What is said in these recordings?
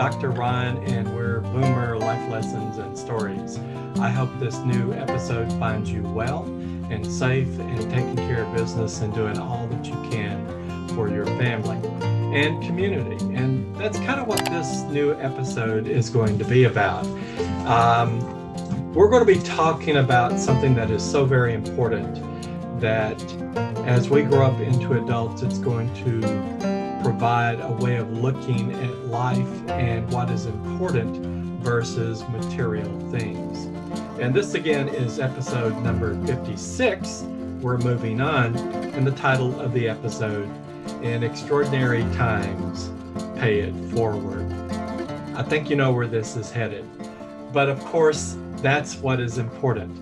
Dr. Ron, and we're Boomer Life Lessons and Stories. I hope this new episode finds you well and safe and taking care of business and doing all that you can for your family and community. And that's kind of what this new episode is going to be about. We're going to be talking about something that is so very important that as we grow up into adults, it's going to provide a way of looking at life and what is important versus material things. And this again is episode number 56. We're moving on. And the title of the episode, In Extraordinary Times, Pay It Forward. I think you know where this is headed. But of course, that's what is important.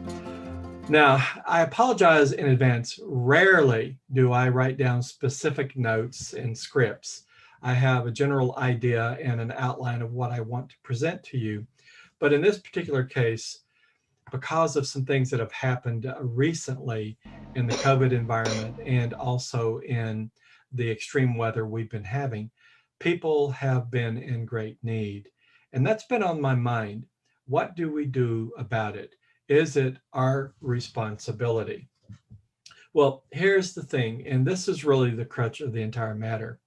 Now, I apologize in advance. Rarely do I write down specific notes and scripts. I have a general idea and an outline of what I want to present to you. But in this particular case, because of some things that have happened recently in the COVID environment and also in the extreme weather we've been having, people have been in great need. And that's been on my mind. What do we do about it? Is it our responsibility? Well, here's the thing, and this is really the crutch of the entire matter.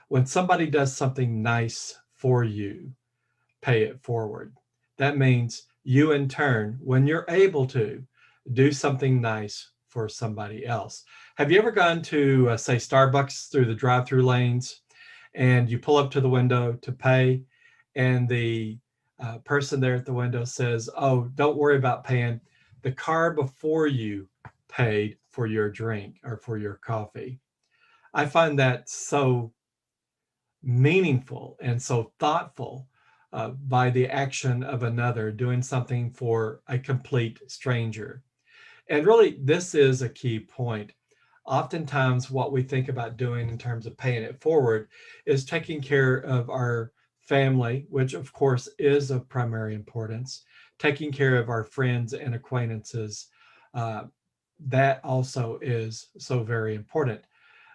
When somebody does something nice for you, pay it forward. That means you, in turn, when you're able to, do something nice for somebody else. Have you ever gone to, say, Starbucks through the drive-through lanes, and you pull up to the window to pay, and the person there at the window says, "Oh, don't worry about paying. The car before you paid for your drink or for your coffee." I find that so meaningful and so thoughtful by the action of another doing something for a complete stranger. And really, this is a key point. Oftentimes, what we think about doing in terms of paying it forward is taking care of our family, which of course is of primary importance, taking care of our friends and acquaintances. That also is so very important.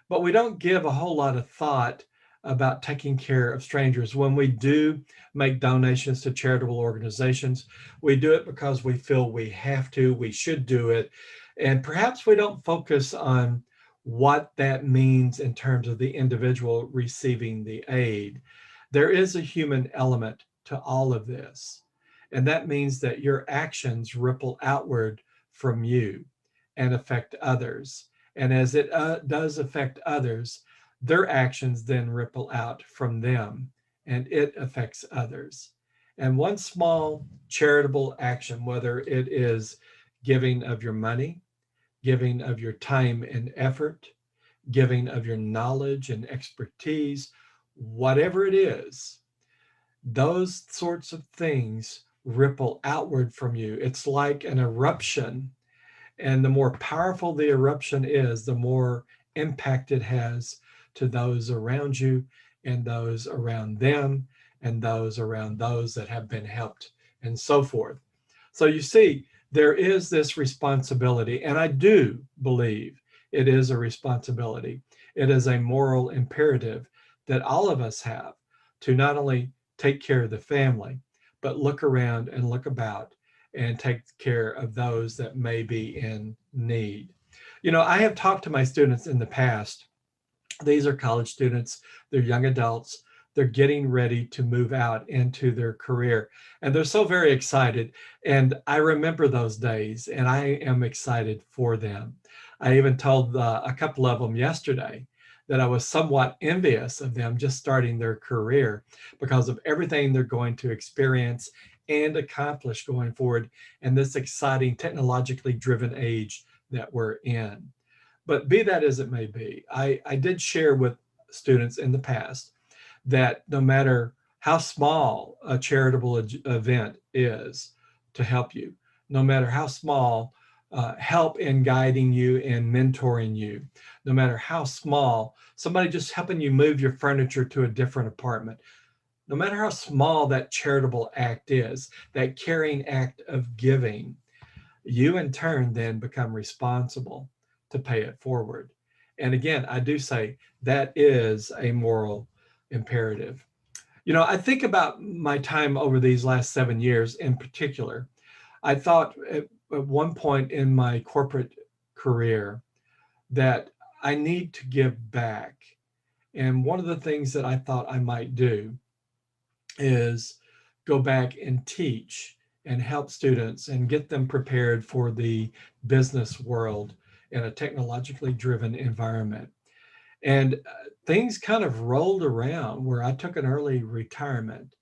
But we don't give a whole lot of thought about taking care of strangers. When we do make donations to charitable organizations, we do it because we feel we have to, we should do it. And perhaps we don't focus on what that means in terms of the individual receiving the aid. There is a human element to all of this. And that means that your actions ripple outward from you and affect others. And as it does affect others, their actions then ripple out from them and it affects others. And one small charitable action, whether it is giving of your money, giving of your time and effort, giving of your knowledge and expertise, whatever it is, those sorts of things ripple outward from you. It's like an eruption. And the more powerful the eruption is, the more impact it has to those around you and those around them and those around those that have been helped and so forth. So you see, there is this responsibility, and I do believe it is a responsibility. It is a moral imperative that all of us have to not only take care of the family, but look around and look about and take care of those that may be in need. You know, I have talked to my students in the past. These are college students, they're young adults, they're getting ready to move out into their career. And they're so very excited. And I remember those days and I am excited for them. I even told a couple of them yesterday that I was somewhat envious of them just starting their career because of everything they're going to experience and accomplish going forward in this exciting, technologically driven age that we're in. But be that as it may be, I did share with students in the past that no matter how small a charitable event is to help you, no matter how small help in guiding you and mentoring you, no matter how small, somebody just helping you move your furniture to a different apartment, no matter how small that charitable act is, that caring act of giving, you in turn then become responsible to pay it forward. And again, I do say that is a moral imperative. I think about my time over these last 7 years in particular. I thought at one point in my corporate career that I need to give back. And one of the things that I thought I might do is go back and teach and help students and get them prepared for the business world in a technologically driven environment. And things kind of rolled around where I took an early retirement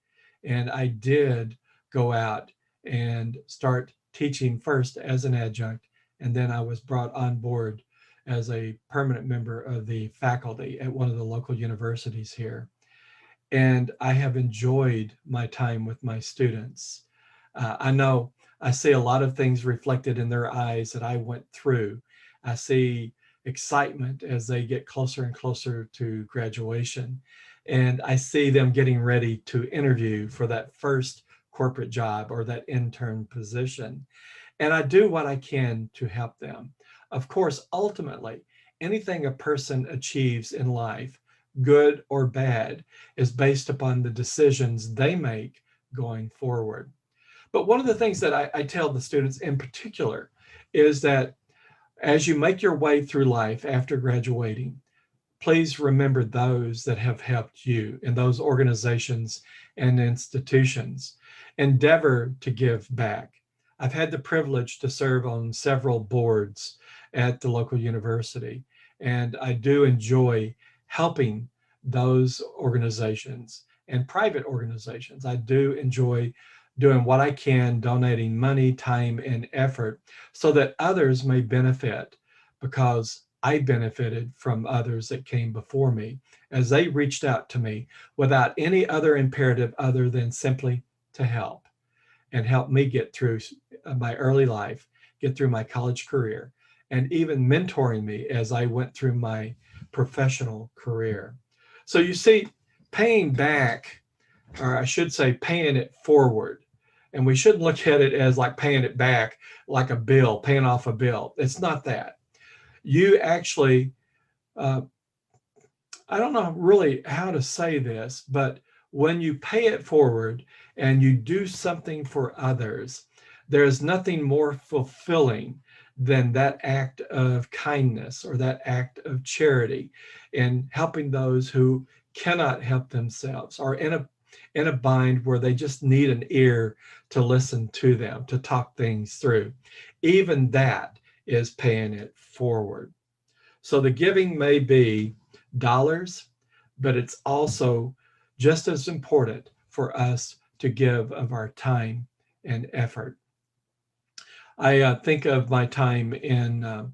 and I did go out and start teaching first as an adjunct. And then I was brought on board as a permanent member of the faculty at one of the local universities here. And I have enjoyed my time with my students. I know I see a lot of things reflected in their eyes that I went through. I see excitement as they get closer and closer to graduation. And I see them getting ready to interview for that first corporate job or that intern position. And I do what I can to help them. Of course, ultimately, anything a person achieves in life, good or bad, is based upon the decisions they make going forward. But one of the things that I tell the students in particular is that as you make your way through life after graduating, please remember those that have helped you in those organizations and institutions. Endeavor to give back. I've had the privilege to serve on several boards at the local university, and I do enjoy helping those organizations and private organizations. I do enjoy doing what I can, donating money, time, and effort so that others may benefit, because I benefited from others that came before me as they reached out to me without any other imperative other than simply to help and help me get through my early life, get through my college career, and even mentoring me as I went through my professional career. So you see, paying back, or I should say, paying it forward. And we shouldn't look at it as like paying it back, like a bill, paying off a bill. It's not that. You actually, uh, I don't know really how to say this, but when you pay it forward and you do something for others, there is nothing more fulfilling than that act of kindness or that act of charity in helping those who cannot help themselves or in a bind where they just need an ear to listen to them, to talk things through. Even that is paying it forward. So the giving may be dollars, but it's also just as important for us to give of our time and effort. I think of my time in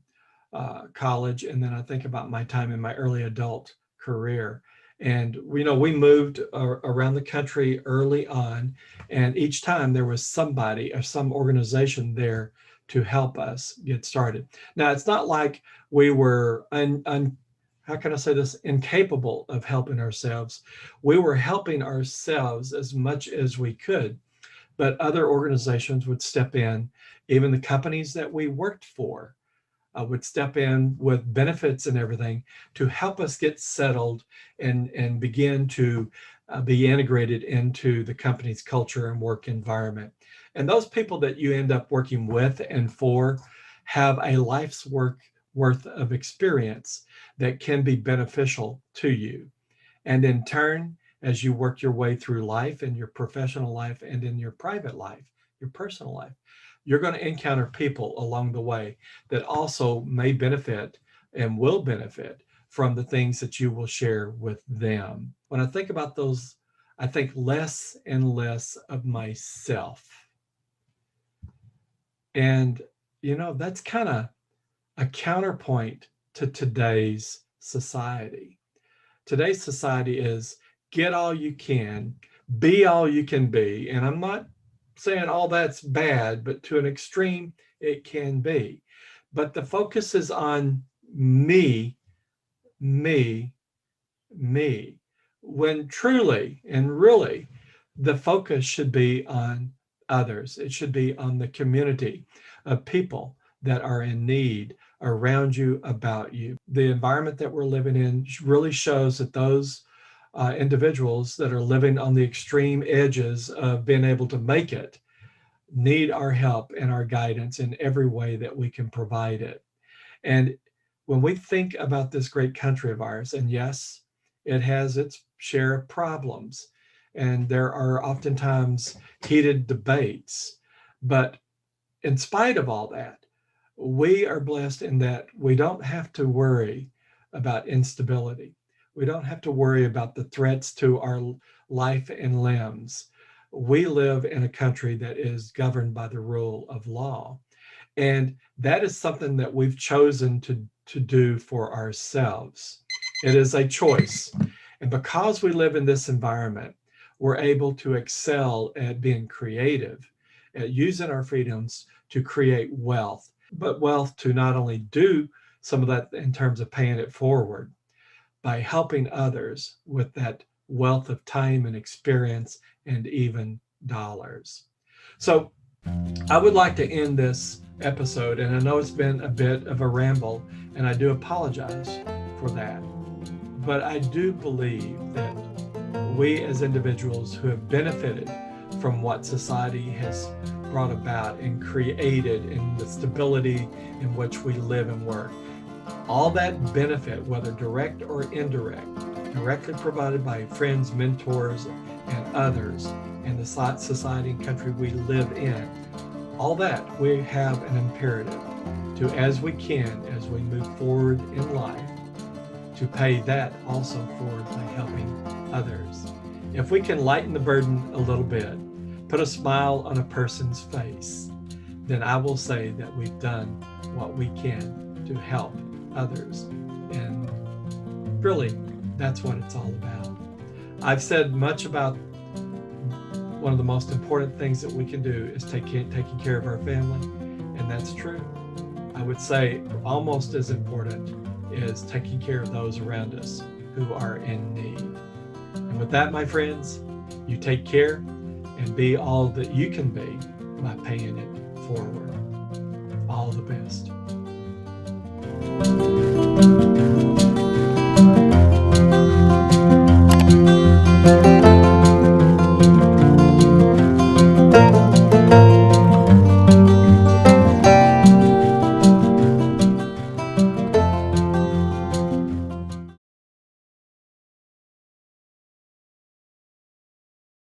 college, and then I think about my time in my early adult career. And we moved around the country early on, and each time there was somebody or some organization there to help us get started. Now, it's not like we were how can I say this, incapable of helping ourselves. We were helping ourselves as much as we could, but other organizations would step in. Even the companies that we worked for would step in with benefits and everything to help us get settled and begin to be integrated into the company's culture and work environment. And those people that you end up working with and for have a life's work worth of experience that can be beneficial to you. And in turn, as you work your way through life, in your professional life and in your private life, your personal life, you're going to encounter people along the way that also may benefit and will benefit from the things that you will share with them. When I think about those, I think less and less of myself. And, that's kind of a counterpoint to today's society. Today's society is get all you can, be all you can be. And I'm not saying all that's bad, but to an extreme, it can be. But the focus is on me, me, me, when truly and really the focus should be on others. It should be on the community of people that are in need around you, about you. The environment that we're living in really shows that those individuals that are living on the extreme edges of being able to make it need our help and our guidance in every way that we can provide it. And when we think about this great country of ours, and yes, it has its share of problems, and there are oftentimes heated debates, but in spite of all that, we are blessed in that we don't have to worry about instability. We don't have to worry about the threats to our life and limbs. We live in a country that is governed by the rule of law. And that is something that we've chosen to do for ourselves. It is a choice. And because we live in this environment, we're able to excel at being creative, at using our freedoms to create wealth, but wealth to not only do some of that in terms of paying it forward, by helping others with that wealth of time and experience and even dollars. So I would like to end this episode, and I know it's been a bit of a ramble, and I do apologize for that. But I do believe that we as individuals who have benefited from what society has brought about and created in the stability in which we live and work, all that benefit, whether direct or indirect, directly provided by friends, mentors, and others in the society and country we live in, all that we have an imperative to, as we can, as we move forward in life, to pay that also forward by helping others. If we can lighten the burden a little bit, put a smile on a person's face, then I will say that we've done what we can to help others. And really, that's what it's all about. I've said much about one of the most important things that we can do is taking care of our family, and that's true. I would say almost as important is taking care of those around us who are in need. And with that, my friends, you take care and be all that you can be by paying it forward. All the best.